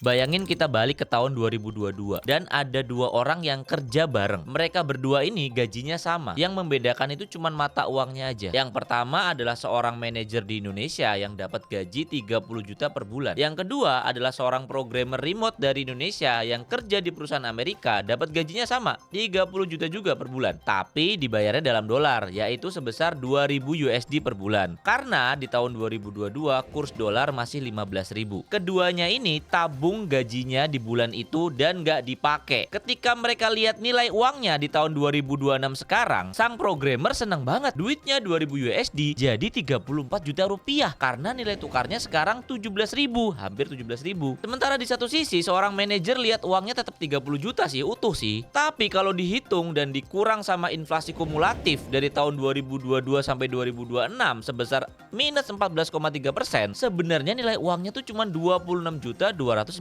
Bayangin kita balik ke tahun 2022 dan ada dua orang yang kerja bareng. Mereka berdua ini gajinya sama. Yang membedakan itu cuma mata uangnya aja. Yang pertama adalah seorang manajer di Indonesia yang dapat gaji 30 juta per bulan. Yang kedua adalah seorang programmer remote dari Indonesia yang kerja di perusahaan Amerika dapat gajinya sama, 30 juta juga per bulan. Tapi dibayarnya dalam dolar, yaitu sebesar 2000 USD per bulan. Karena di tahun 2022 kurs dolar masih 15.000. Keduanya ini tabung gajinya di bulan itu dan nggak dipakai. Ketika mereka lihat nilai uangnya di tahun 2026 sekarang, sang programmer senang banget. Duitnya 2000 USD jadi 34 juta rupiah karena nilai tukarnya sekarang 17.000, hampir 17.000. Sementara di satu sisi seorang manajer lihat uangnya tetap 30 juta sih, utuh sih. Tapi kalau dihitung dan dikurang sama inflasi kumulatif dari tahun 2022 sampai 2026 sebesar minus 14,3%, sebenarnya nilai uangnya tuh cuma 26.250.000.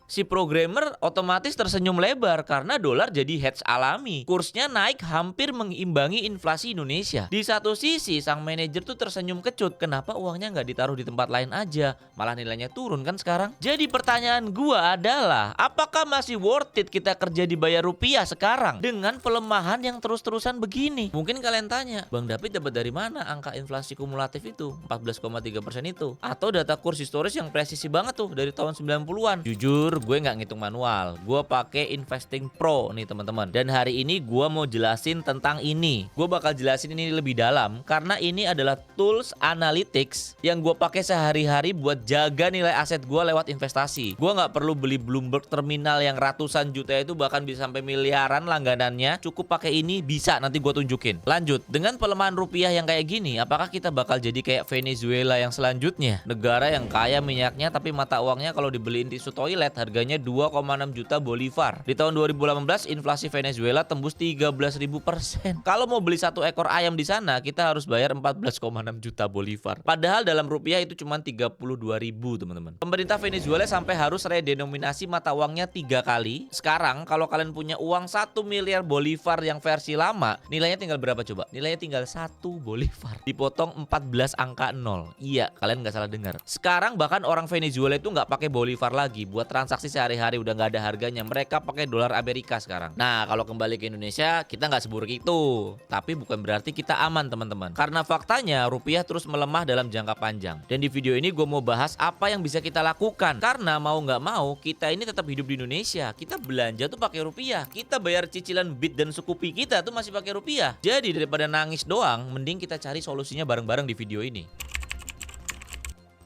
Si programmer otomatis tersenyum lebar karena dolar jadi hedge alami. Kursnya naik hampir mengimbangi inflasi Indonesia. Di satu sisi sang manajer tuh tersenyum kecut, kenapa uangnya nggak ditaruh di tempat lain aja? Malah nilainya turun kan sekarang. Jadi pertanyaan gua adalah, apakah masih worth it kita kerja dibayar rupiah sekarang dengan pelemahan yang terus-terusan begini? Mungkin kalian tanya, Bang David dapat dari mana angka inflasi kumulatif itu 14,3% itu? Atau data kurs historis yang presisi banget tuh dari tahun 90-an. Jujur, gue nggak ngitung manual. Gue pakai Investing Pro nih teman-teman. Dan hari ini gue mau jelasin tentang ini. Gue bakal jelasin ini lebih dalam karena ini adalah tools analytics yang gue pakai sehari-hari buat jaga nilai aset gue lewat investasi. Gue nggak perlu beli Bloomberg terminal yang ratusan juta itu, bahkan bisa sampai miliaran langganannya. Cukup pakai ini, bisa nanti gue tunjukin. Lanjut, dengan pelemahan rupiah yang kayak gini, apakah kita bakal jadi kayak Venezuela yang selanjutnya? Negara yang kaya minyaknya tapi mata uangnya kalau dibeliin tisu toilet harganya 2,6 juta bolivar. Di tahun 2018 inflasi Venezuela tembus 13.000%. Kalau mau beli satu ekor ayam di sana kita harus bayar 14,6 juta bolivar. Padahal dalam rupiah itu cuma 32.000 teman-teman. Pemerintah Venezuela sampai harus redenominasi mata uangnya 3 kali. Sekarang kalau kalian punya uang 1 miliar bolivar yang versi lama, nilainya tinggal berapa coba? Nilainya tinggal 1 bolivar. Dipotong 14 angka 0. Iya, kalian nggak salah dengar. Sekarang bahkan orang Venezuela itu nggak pakai bolivar lagi buat transaksi sehari-hari, udah nggak ada harganya. Mereka pakai dolar Amerika sekarang. Nah, kalau kembali ke Indonesia kita nggak seburuk itu, tapi bukan berarti kita aman teman-teman, karena faktanya rupiah terus melemah dalam jangka panjang. Dan di video ini gue mau bahas apa yang bisa kita lakukan, karena mau nggak mau kita ini tetap hidup di Indonesia. Kita belanja tuh pakai rupiah, kita bayar cicilan Bit dan Sukupi kita tuh masih pakai rupiah. Jadi daripada nangis doang, mending kita cari solusinya bareng-bareng di video ini.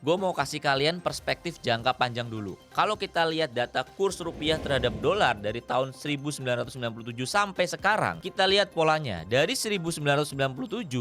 Gue mau kasih kalian perspektif jangka panjang dulu. Kalau kita lihat data kurs rupiah terhadap dolar dari tahun 1997 sampai sekarang, kita lihat polanya. Dari 1997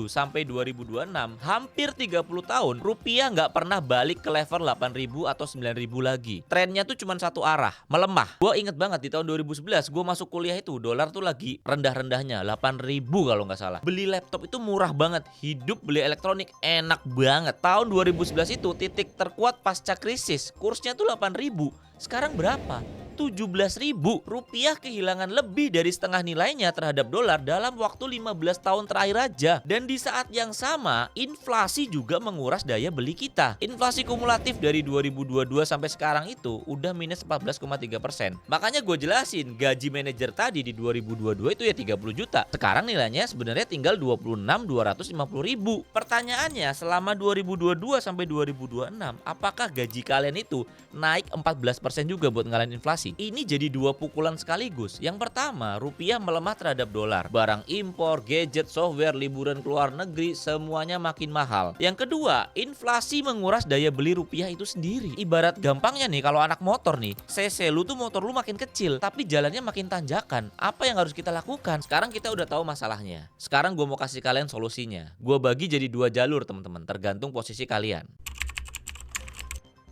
sampai 2026, hampir 30 tahun, rupiah nggak pernah balik ke level 8.000 atau 9.000 lagi. Trennya tuh cuma satu arah, melemah. Gue inget banget di tahun 2011, gue masuk kuliah itu, dolar tuh lagi rendah-rendahnya, 8.000 kalau nggak salah. Beli laptop itu murah banget, hidup beli elektronik enak banget. Tahun 2011 itu titik terkuat pasca krisis, kursnya tuh 8.000. Sekarang berapa? 17.000. Rupiah kehilangan lebih dari setengah nilainya terhadap dolar dalam waktu 15 tahun terakhir aja. Dan di saat yang sama, inflasi juga menguras daya beli kita. Inflasi kumulatif dari 2022 sampai sekarang itu udah minus 14,3%. Makanya gue jelasin, gaji manajer tadi di 2022 itu ya 30 juta. Sekarang nilainya sebenarnya tinggal 26.250.000. Pertanyaannya, selama 2022 sampai 2026, apakah gaji kalian itu naik 14% juga buat ngalahin inflasi? Ini jadi dua pukulan sekaligus. Yang pertama, rupiah melemah terhadap dolar. Barang impor, gadget, software, liburan ke luar negeri, semuanya makin mahal. Yang kedua, inflasi menguras daya beli rupiah itu sendiri. Ibarat gampangnya nih, kalau anak motor nih, cc lu tuh motor lu makin kecil, tapi jalannya makin tanjakan. Apa yang harus kita lakukan? Sekarang kita udah tahu masalahnya. Sekarang gue mau kasih kalian solusinya. Gue bagi jadi 2 jalur teman-teman, tergantung posisi kalian.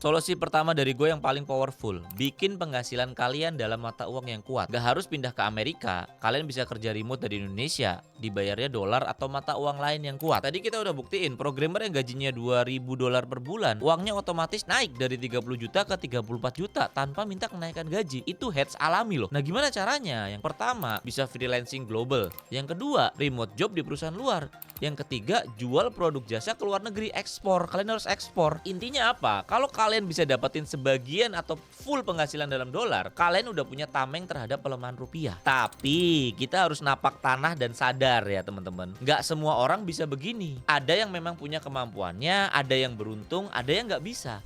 Solusi pertama dari gue yang paling powerful, bikin penghasilan kalian dalam mata uang yang kuat. Gak harus pindah ke Amerika, kalian bisa kerja remote dari Indonesia, dibayarnya dolar atau mata uang lain yang kuat. Tadi kita udah buktiin, programmer yang gajinya 2.000 dolar per bulan, uangnya otomatis naik dari 30 juta ke 34 juta tanpa minta kenaikan gaji. Itu hedge alami loh. Nah gimana caranya? Yang pertama, bisa freelancing global. Yang kedua, remote job di perusahaan luar. Yang ketiga, jual produk jasa ke luar negeri, ekspor. Kalian harus ekspor. Intinya apa? Kalau kalian kalian bisa dapetin sebagian atau full penghasilan dalam dolar, kalian udah punya tameng terhadap pelemahan rupiah. Tapi kita harus napak tanah dan sadar ya teman-teman, nggak semua orang bisa begini. Ada yang memang punya kemampuannya, ada yang beruntung, ada yang nggak bisa.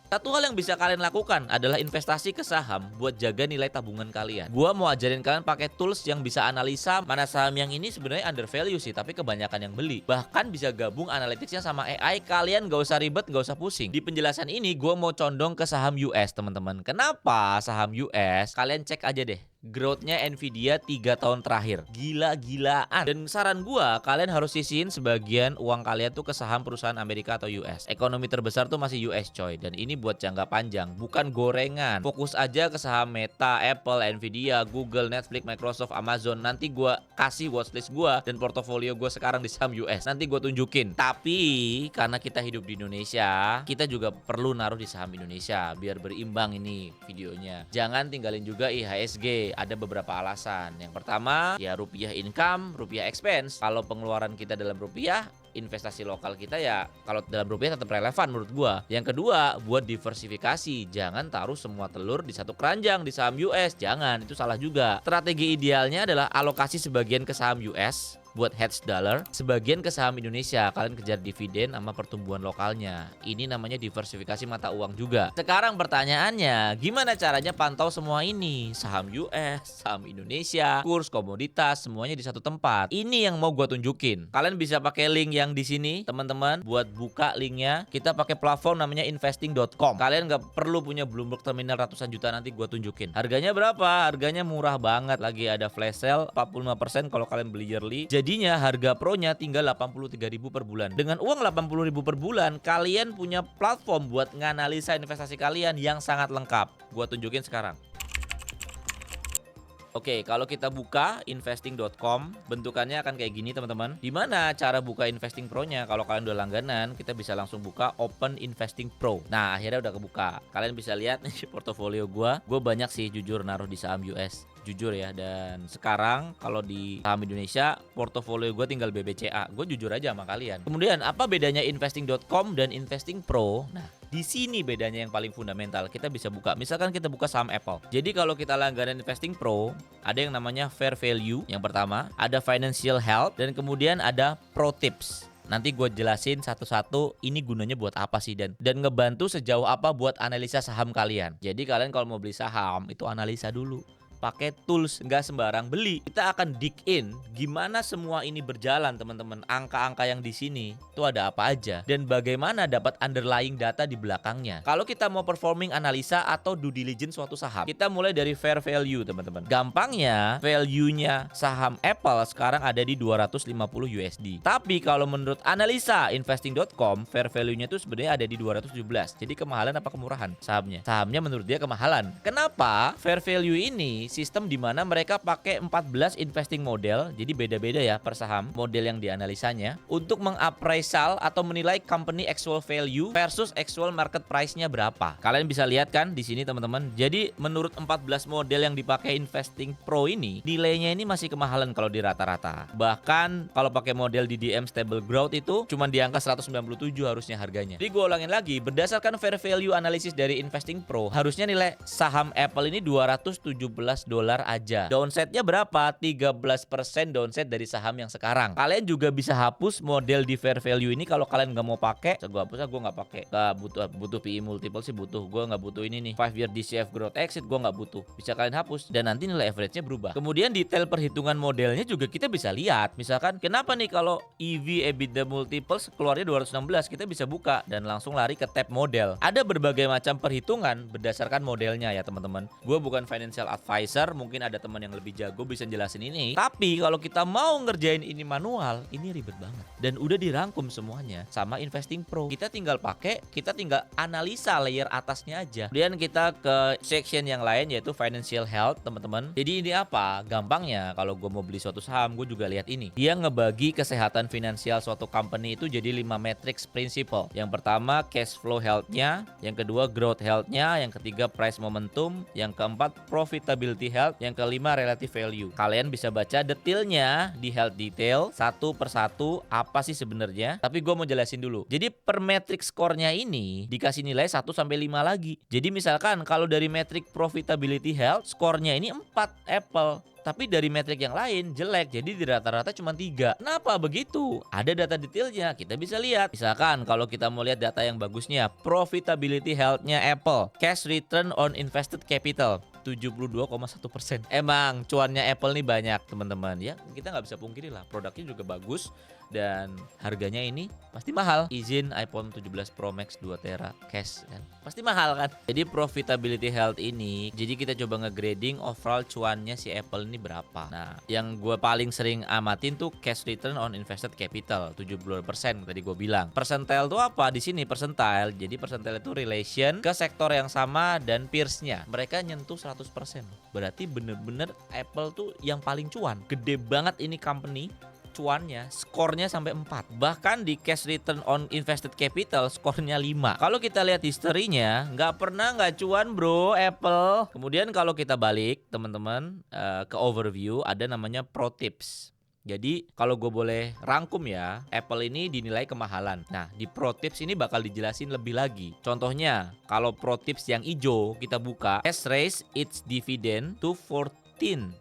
Satu hal yang bisa kalian lakukan adalah investasi ke saham buat jaga nilai tabungan kalian. Gua mau ajarin kalian pakai tools yang bisa analisa mana saham yang ini sebenarnya under value sih, tapi kebanyakan yang beli. Bahkan bisa gabung analyticsnya sama AI, kalian gak usah ribet, gak usah pusing. Di penjelasan ini gua mau condong ke saham US teman-teman. Kenapa saham US? Kalian cek aja deh growth-nya Nvidia 3 tahun terakhir. Gila-gilaan. Dan saran gua, kalian harus sisihin sebagian uang kalian tuh ke saham perusahaan Amerika atau US. Ekonomi terbesar tuh masih US coy. Dan ini buat jangka panjang, bukan gorengan. Fokus aja ke saham Meta, Apple, Nvidia, Google, Netflix, Microsoft, Amazon. Nanti gua kasih watchlist gua dan portofolio gua sekarang di saham US. Nanti gua tunjukin. Tapi karena kita hidup di Indonesia, kita juga perlu naruh di saham Indonesia biar berimbang ini videonya. Jangan tinggalin juga IHSG. Ada beberapa alasan. Yang pertama, ya rupiah income, rupiah expense. Kalau pengeluaran kita dalam rupiah, investasi lokal kita ya kalau dalam rupiah tetap relevan menurut gua. Yang kedua, buat diversifikasi. Jangan taruh semua telur di satu keranjang di saham US. Jangan, itu salah juga. Strategi idealnya adalah alokasi sebagian ke saham US buat hedge dollar, sebagian ke saham Indonesia. Kalian kejar dividen sama pertumbuhan lokalnya. Ini namanya diversifikasi mata uang juga. Sekarang pertanyaannya, gimana caranya pantau semua ini? Saham US, saham Indonesia, kurs komoditas, semuanya di satu tempat. Ini yang mau gua tunjukin. Kalian bisa pakai link yang di sini, teman-teman. Buat buka linknya, kita pakai platform namanya investing.com. Kalian nggak perlu punya Bloomberg terminal ratusan juta, nanti gua tunjukin. Harganya berapa? Harganya murah banget. Lagi ada flash sale 45% kalau kalian beli yearly. Jadinya harga pro-nya tinggal 83.000 per bulan. Dengan uang 80.000 per bulan, kalian punya platform buat nganalisa investasi kalian yang sangat lengkap. Gua tunjukin sekarang. Oke, kalau kita buka investing.com, bentukannya akan kayak gini teman-teman. Dimana cara buka Investing Pro-nya? Kalau kalian udah langganan, kita bisa langsung buka Open Investing Pro. Nah, akhirnya udah kebuka. Kalian bisa lihat nih portofolio gue banyak sih jujur naruh di saham US. Jujur ya, dan sekarang kalau di saham Indonesia, portofolio gue tinggal BBCA. Gue jujur aja sama kalian. Kemudian, apa bedanya investing.com dan Investing Pro? Nah, di sini bedanya yang paling fundamental. Kita bisa buka, misalkan kita buka saham Apple. Jadi kalau kita langganan Investing Pro, ada yang namanya Fair Value yang pertama, ada Financial Health, dan kemudian ada Pro Tips. Nanti gue jelasin satu-satu ini gunanya buat apa sih dan ngebantu sejauh apa buat analisa saham kalian. Jadi kalian kalau mau beli saham itu analisa dulu. Pakai tools, nggak sembarang beli. Kita akan dig in gimana semua ini berjalan teman-teman. Angka-angka yang di sini itu ada apa aja dan bagaimana dapat underlying data di belakangnya. Kalau kita mau performing analisa atau due diligence suatu saham, kita mulai dari fair value teman-teman. Gampangnya value-nya saham Apple sekarang ada di 250 USD. Tapi kalau menurut analisa investing.com, fair value-nya itu sebenarnya ada di 217. Jadi kemahalan apa kemurahan sahamnya? Sahamnya menurut dia kemahalan. Kenapa? Fair value ini sistem di mana mereka pakai 14 investing model, jadi beda-beda ya per saham model yang dianalisanya untuk mengappraisal atau menilai company actual value versus actual market price-nya berapa. Kalian bisa lihat kan di sini teman-teman. Jadi menurut 14 model yang dipakai Investing Pro ini, nilainya ini masih kemahalan kalau di rata-rata. Bahkan kalau pakai model DDM Stable Growth itu cuma di angka 197 harusnya harganya. Jadi gue ulangin lagi, berdasarkan fair value analysis dari Investing Pro, harusnya nilai saham Apple ini $217 aja. Downside-nya berapa? 13% downside dari saham yang sekarang. Kalian juga bisa hapus model di fair value ini kalau kalian nggak mau pakai. Gue hapus, gue nggak pakai. Gak butuh PE multiple sih butuh. Gue nggak butuh ini nih. 5 year DCF growth exit gue nggak butuh. Bisa kalian hapus dan nanti nilai average-nya berubah. Kemudian detail perhitungan modelnya juga kita bisa lihat. Misalkan kenapa nih kalau EV EBITDA multiples keluarnya 216, kita bisa buka dan langsung lari ke tab model. Ada berbagai macam perhitungan berdasarkan modelnya ya teman-teman. Gue bukan financial advisor, mungkin ada teman yang lebih jago bisa jelasin ini. Tapi kalau kita mau ngerjain ini manual, ini ribet banget. Dan udah dirangkum semuanya sama Investing Pro. Kita tinggal pakai, kita tinggal analisa layer atasnya aja. Kemudian kita ke section yang lain yaitu Financial Health, teman-teman. Jadi ini apa? Gampangnya kalau gue mau beli suatu saham, gue juga lihat ini. Dia ngebagi kesehatan finansial suatu company itu jadi 5 matrix principle. Yang pertama cash flow health-nya, yang kedua growth health-nya, yang ketiga price momentum, yang keempat profitability profitability health, yang kelima relative value. Kalian bisa baca detailnya di health detail satu persatu apa sih sebenarnya. Tapi gue mau jelasin dulu. Jadi per metric skornya ini dikasih nilai 1 sampai 5 lagi. Jadi misalkan kalau dari metric profitability health skornya ini 4 Apple. Tapi dari metrik yang lain jelek, jadi di rata-rata cuma 3. Kenapa begitu? Ada data detailnya, kita bisa lihat. Misalkan kalau kita mau lihat data yang bagusnya, profitability health-nya Apple, cash return on invested capital 72,1%. Emang cuannya Apple nih banyak teman-teman ya. Kita nggak bisa pungkiri lah, produknya juga bagus dan harganya ini pasti mahal. Izin iPhone 17 Pro Max 2 tera cash kan, pasti mahal kan. Jadi profitability health ini, jadi kita coba nge-grading overall cuannya si Apple ini berapa. Nah, yang gue paling sering amatin tuh cash return on invested capital 72% tadi gue bilang. Percentile tuh apa di sini? Percentile. Jadi percentile itu relation ke sektor yang sama dan peers-nya. Mereka nyentuh 100%. Berarti bener-bener Apple tuh yang paling cuan. Gede banget ini company cuannya, skornya sampai 4. Bahkan di cash return on invested capital skornya 5. Kalau kita lihat historinya, nggak cuan bro Apple. Kemudian kalau kita balik teman-teman ke overview, ada namanya pro tips. Jadi kalau gue boleh rangkum ya, Apple ini dinilai kemahalan. Nah di pro tips ini bakal dijelasin lebih lagi. Contohnya kalau pro tips yang hijau kita buka, has raised its dividend to 14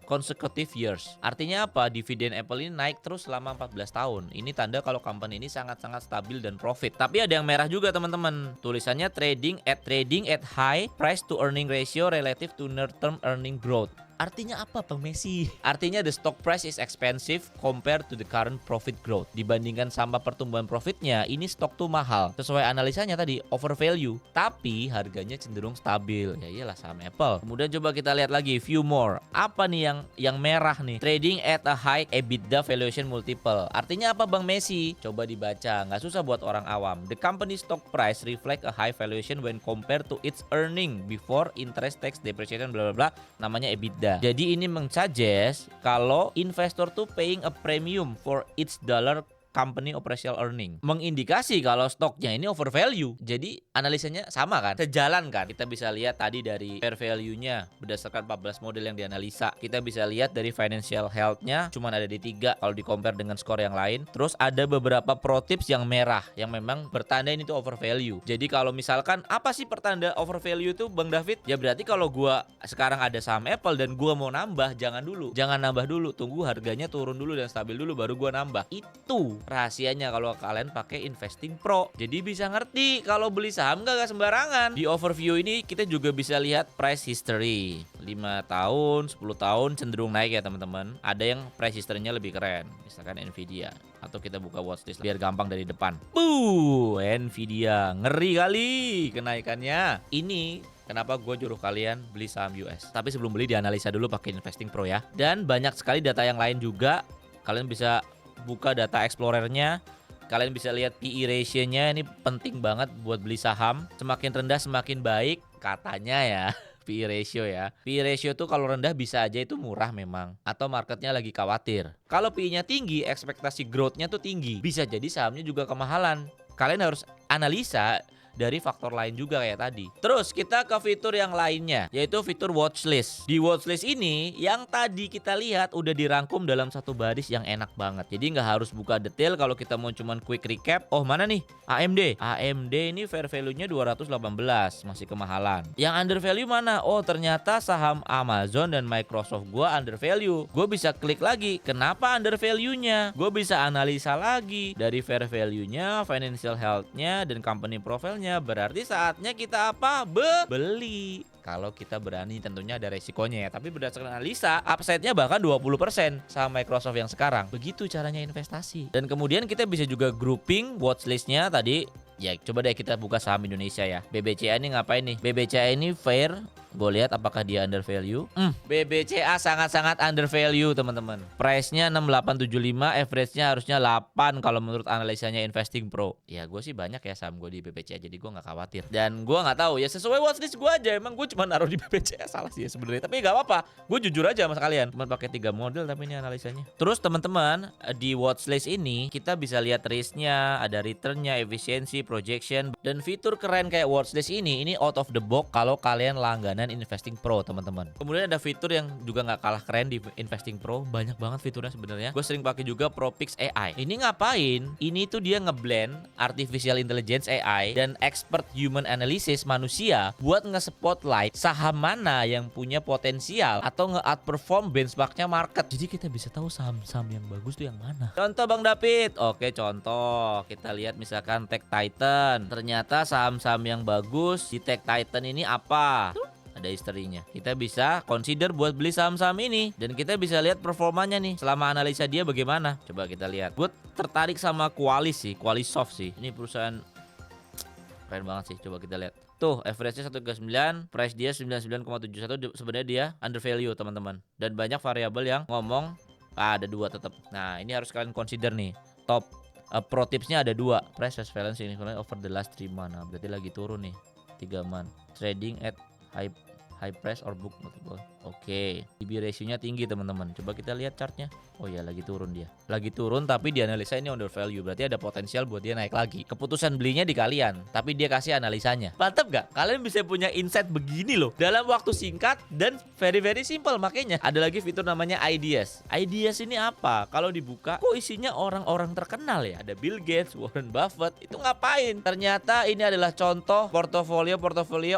consecutive years. Artinya apa? Dividen Apple ini naik terus selama 14 tahun. Ini tanda kalau company ini sangat-sangat stabil dan profit. Tapi ada yang merah juga teman-teman. Tulisannya trading at high price to earning ratio relative to near term earning growth. Artinya apa Bang Messi? Artinya the stock price is expensive compared to the current profit growth. Dibandingkan sama pertumbuhan profitnya, ini stok tuh mahal. Sesuai analisanya tadi, over value. Tapi harganya cenderung stabil. Ya iyalah saham Apple. Kemudian coba kita lihat lagi, view more. Apa nih yang merah nih? Trading at a high EBITDA valuation multiple. Artinya apa Bang Messi? Coba dibaca, nggak susah buat orang awam. The company stock price reflect a high valuation when compared to its earning before interest, tax, depreciation, bla bla bla. Namanya EBITDA. Jadi ini mengsuggest kalau investor tuh paying a premium for each dollar company operational earning, mengindikasi kalau stoknya ini over value. Jadi analisanya sama kan, sejalan kan. Kita bisa lihat tadi dari fair value-nya berdasarkan 14 model yang dianalisa. Kita bisa lihat dari financial health-nya cuman ada di 3 kalau di compare dengan skor yang lain. Terus ada beberapa pro tips yang merah yang memang bertanda ini tuh over value. Jadi kalau misalkan apa sih pertanda over value itu Bang David? Ya berarti kalau gua sekarang ada saham Apple dan gua mau nambah, jangan nambah dulu, tunggu harganya turun dulu dan stabil dulu baru gua nambah. Itu rahasianya kalau kalian pakai Investing Pro. Jadi bisa ngerti kalau beli saham gak sembarangan. Di overview ini kita juga bisa lihat price history. 5 tahun, 10 tahun cenderung naik ya teman-teman. Ada yang price history-nya lebih keren. Misalkan Nvidia. Atau kita buka watchlist biar gampang dari depan. Nvidia. Ngeri kali kenaikannya. Ini kenapa gue nyuruh kalian beli saham US. Tapi sebelum beli dianalisa dulu pakai Investing Pro ya. Dan banyak sekali data yang lain juga. Kalian bisa buka data explorernya, kalian bisa lihat PE ratio-nya, ini penting banget buat beli saham. Semakin rendah semakin baik katanya ya. PE ratio ya. PE ratio tuh kalau rendah bisa aja itu murah memang, atau marketnya lagi khawatir. Kalau PE-nya tinggi, ekspektasi growth-nya tuh tinggi, bisa jadi sahamnya juga kemahalan. Kalian harus analisa dari faktor lain juga kayak tadi. Terus kita ke fitur yang lainnya, yaitu fitur watchlist. Di watchlist ini yang tadi kita lihat udah dirangkum dalam satu baris yang enak banget. Jadi nggak harus buka detail kalau kita mau cuman quick recap. Oh mana nih? AMD. AMD ini fair value-nya 218, masih kemahalan. Yang under value mana? Oh ternyata saham Amazon dan Microsoft gua under value. Gue bisa klik lagi. Kenapa under value-nya? Gue bisa analisa lagi dari fair value-nya, financial health-nya, dan company profile-nya. Berarti saatnya kita apa? Beli. Kalau kita berani, tentunya ada resikonya ya. Tapi berdasarkan analisa, upside-nya bahkan 20% saham Microsoft yang sekarang. Begitu caranya investasi. Dan kemudian kita bisa juga grouping watchlist-nya tadi. Ya coba deh kita buka saham Indonesia ya. BBCA ini ngapain nih? BBCA ini fair. Gue lihat apakah dia under value. BBCA sangat-sangat under value teman-teman. Price-nya 6875, average-nya harusnya 8 kalau menurut analisanya Investing Pro. Ya gue sih banyak ya saham gue di BBCA, jadi gue gak khawatir. Dan gue gak tahu ya, sesuai watchlist gue aja. Emang gue cuma naruh di BBCA, salah sih ya sebenarnya. Tapi gak apa-apa, gue jujur aja sama kalian. Cuma pakai 3 model tapi ini analisanya. Terus teman-teman, di watchlist ini kita bisa lihat risk-nya, ada return-nya, efisiensi, projection, dan fitur keren kayak watchlist ini out of the box kalau kalian langganan dengan Investing Pro, teman-teman. Kemudian ada fitur yang juga nggak kalah keren di Investing Pro, banyak banget fiturnya sebenarnya. Gue sering pakai juga Propix AI. Ini ngapain? Ini tuh dia ngeblend artificial intelligence AI dan expert human analysis manusia buat nge-spotlight saham mana yang punya potensial atau nge-outperform benchmarknya market. Jadi kita bisa tahu saham-saham yang bagus tuh yang mana. Contoh Bang David. Oke, contoh. Kita lihat misalkan Tech Titan. Ternyata saham-saham yang bagus di Tech Titan ini apa? Ada historinya. Kita bisa consider buat beli saham-saham ini dan kita bisa lihat performanya nih selama analisa dia bagaimana. Coba kita lihat. Gue tertarik sama Qualisoft sih. Ini perusahaan keren banget sih. Coba kita lihat. Tuh, average-nya 139, price dia 99,71. Sebenarnya dia under value, teman-teman. Dan banyak variabel yang ngomong ada 2 tetap. Nah, ini harus kalian consider nih. Top pro tipsnya ada 2. Price balance ini over the last 3 months. Nah, berarti lagi turun nih 3 month. Trading at high price or book multiple. Oke, PB ratio-nya tinggi, teman-teman. Coba kita lihat chartnya. Oh ya, lagi turun dia. Lagi turun tapi dianalisa ini under value. Berarti ada potensial buat dia naik lagi. Keputusan belinya di kalian, tapi dia kasih analisanya. Mantap gak? Kalian bisa punya insight begini loh dalam waktu singkat dan very simple. Makanya ada lagi fitur namanya Ideas. Ideas ini apa? Kalau dibuka, kok isinya orang-orang terkenal ya? Ada Bill Gates, Warren Buffett. Itu ngapain? Ternyata ini adalah contoh portofolio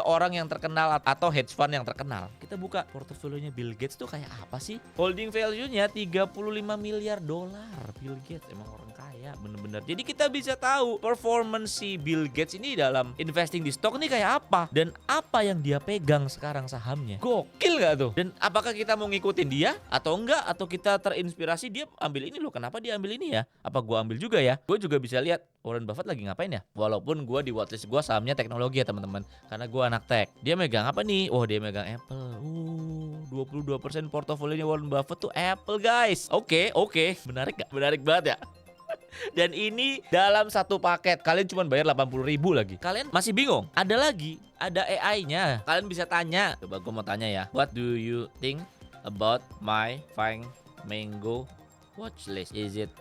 orang yang terkenal atau hedge fund yang terkenal. Kita buka portofolionya Bill Gates tuh kayak apa sih? Holding value-nya 35 miliar dolar. Bill Gates emang orang kaya bener-bener. Jadi kita bisa tahu performance si Bill Gates ini dalam investing di stok ini kayak apa dan apa yang dia pegang sekarang sahamnya. Gokil gak tuh? Dan apakah kita mau ngikutin dia atau enggak? Atau kita terinspirasi dia ambil ini loh, kenapa dia ambil ini ya? Apa gua ambil juga ya? Gue juga bisa lihat Warren Buffett lagi ngapain ya? Walaupun gue di watchlist gue sahamnya teknologi ya, teman-teman. Karena gue anak tech. Dia megang apa nih? Oh, dia megang Apple. 22% portofolionya Warren Buffett tuh Apple, guys. Oke. Menarik gak? Menarik banget ya. Dan ini dalam satu paket. Kalian cuma bayar 80.000 lagi. Kalian masih bingung? Ada lagi, ada AI-nya. Kalian bisa tanya. Coba gue mau tanya ya. What do you think about my Fang Mango watchlist? Is it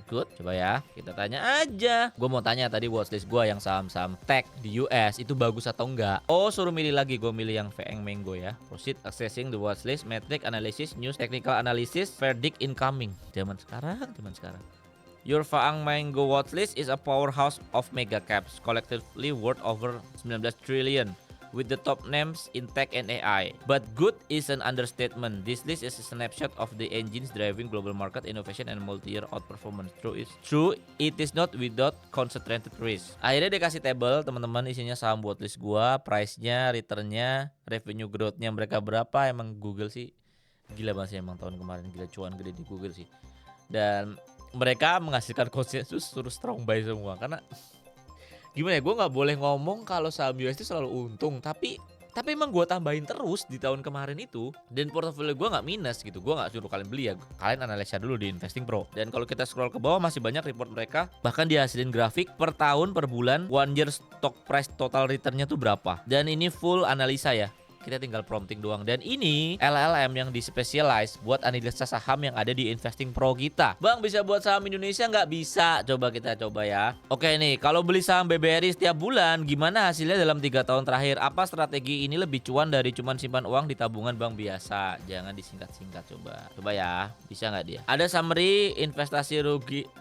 good? Coba ya, kita tanya aja. Gue mau tanya tadi watchlist gue yang saham-saham tech di US itu bagus atau enggak. Oh, suruh milih lagi. Gue milih yang Fang Mango ya. Proceed accessing the watchlist, metric analysis, news, technical analysis, verdict incoming. Zaman sekarang. Your Faang Mango watchlist is a powerhouse of mega caps, collectively worth over 19 trillion, with the top names in tech and AI. But good is an understatement. This list is a snapshot of the engines driving global market innovation and multi-year outperformance. True, it is not without concentrated risk. Akhirnya dia kasih table, teman-teman, isinya saham watchlist gua, price-nya, return-nya, revenue growth-nya mereka berapa. Emang Google sih gila banget sih, emang tahun kemarin gila cuan gede di Google sih. Dan mereka menghasilkan konsensus suruh strong buy semua. Karena gimana ya, gue nggak boleh ngomong kalau saham US itu selalu untung, tapi emang gue tambahin terus di tahun kemarin itu, dan portofolio gue nggak minus gitu. Gue nggak suruh kalian beli ya, kalian analisa dulu di Investing Pro. Dan kalau kita scroll ke bawah masih banyak report mereka, bahkan dihasilin grafik per tahun, per bulan, 1 year stock price total returnnya tuh berapa. Dan ini full analisa ya. Kita tinggal prompting doang. Dan ini LLM yang di-specialize buat analisa saham yang ada di Investing Pro kita. Bang, bisa buat saham Indonesia nggak? Bisa. Coba kita coba ya. Oke nih, kalau beli saham BBRI setiap bulan, gimana hasilnya dalam 3 tahun terakhir? Apa strategi ini lebih cuan dari cuman simpan uang di tabungan bank biasa? Jangan disingkat-singkat, coba. Coba ya, bisa nggak dia? Ada summary investasi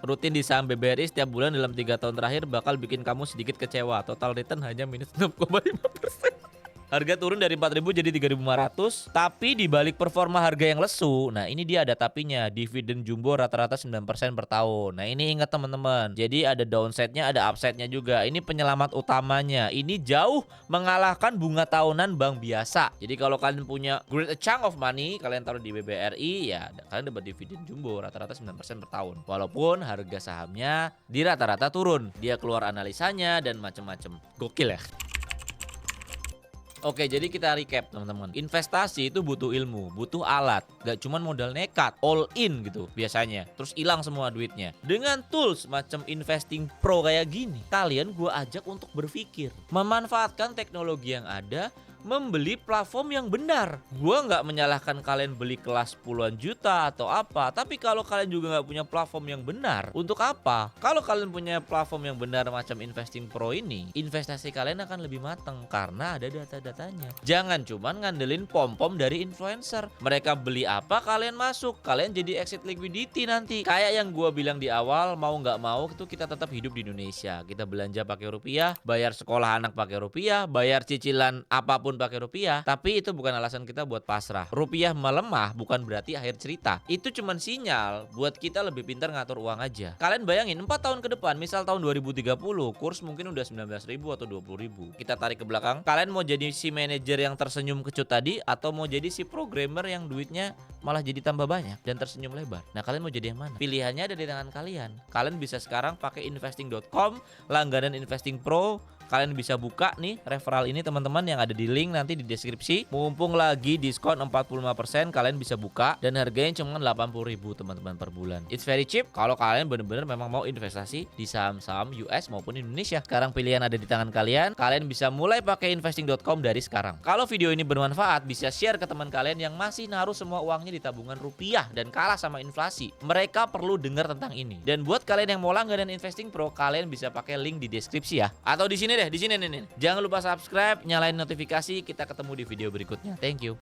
rutin di saham BBRI setiap bulan dalam 3 tahun terakhir bakal bikin kamu sedikit kecewa. Total return hanya minus 6,5%. Harga turun dari 4.000 jadi 3.500, tapi dibalik performa harga yang lesu, nah ini dia ada tapinya, dividen jumbo rata-rata 9% per tahun. Nah ini ingat teman-teman, jadi ada downside-nya, ada upside-nya juga. Ini penyelamat utamanya, ini jauh mengalahkan bunga tahunan bank biasa. Jadi kalau kalian punya great chunk of money, kalian taruh di BBRI, ya kalian dapat dividen jumbo rata-rata 9% per tahun. Walaupun harga sahamnya di rata-rata turun, dia keluar analisanya dan macem-macem. Gokil ya. Oke, jadi kita recap teman-teman. Investasi itu butuh ilmu, butuh alat. Gak cuman modal nekat, all in gitu biasanya. Terus hilang semua duitnya. Dengan tools macam Investing Pro kayak gini, kalian gue ajak untuk berpikir. Memanfaatkan teknologi yang ada membeli platform yang benar. Gua nggak menyalahkan kalian beli kelas puluhan juta atau apa, tapi kalau kalian juga nggak punya platform yang benar, untuk apa? Kalau kalian punya platform yang benar macam Investing Pro ini, investasi kalian akan lebih matang karena ada data-datanya. Jangan cuman ngandelin pom-pom dari influencer. Mereka beli apa kalian masuk, kalian jadi exit liquidity nanti. Kayak yang gua bilang di awal, mau nggak mau itu kita tetap hidup di Indonesia. Kita belanja pakai rupiah, bayar sekolah anak pakai rupiah, bayar cicilan apapun pakai rupiah. Tapi itu bukan alasan kita buat pasrah. Rupiah melemah bukan berarti akhir cerita. Itu cuman sinyal buat kita lebih pintar ngatur uang aja. Kalian bayangin 4 tahun ke depan, misal tahun 2030, kurs mungkin udah 19.000 atau 20.000. Kita tarik ke belakang, kalian mau jadi si manajer yang tersenyum kecut tadi atau mau jadi si programmer yang duitnya malah jadi tambah banyak dan tersenyum lebar. Nah, kalian mau jadi yang mana? Pilihannya ada di tangan kalian. Kalian bisa sekarang pakai investing.com, langganan Investing Pro. Kalian bisa buka nih referral ini teman-teman yang ada di link nanti di deskripsi. Mumpung lagi diskon 45%, kalian bisa buka dan harganya cuma 80.000 teman-teman per bulan. It's very cheap kalau kalian bener-bener memang mau investasi di saham-saham US maupun Indonesia. Sekarang pilihan ada di tangan kalian. Kalian bisa mulai pakai investing.com dari sekarang. Kalau video ini bermanfaat, bisa share ke teman kalian yang masih naruh semua uangnya di tabungan rupiah dan kalah sama inflasi. Mereka perlu dengar tentang ini. Dan buat kalian yang mau langganan Investing Pro, kalian bisa pakai link di deskripsi ya. Atau di sini deh, di sini nih. Jangan lupa subscribe, nyalain notifikasi. Kita ketemu di video berikutnya. Thank you.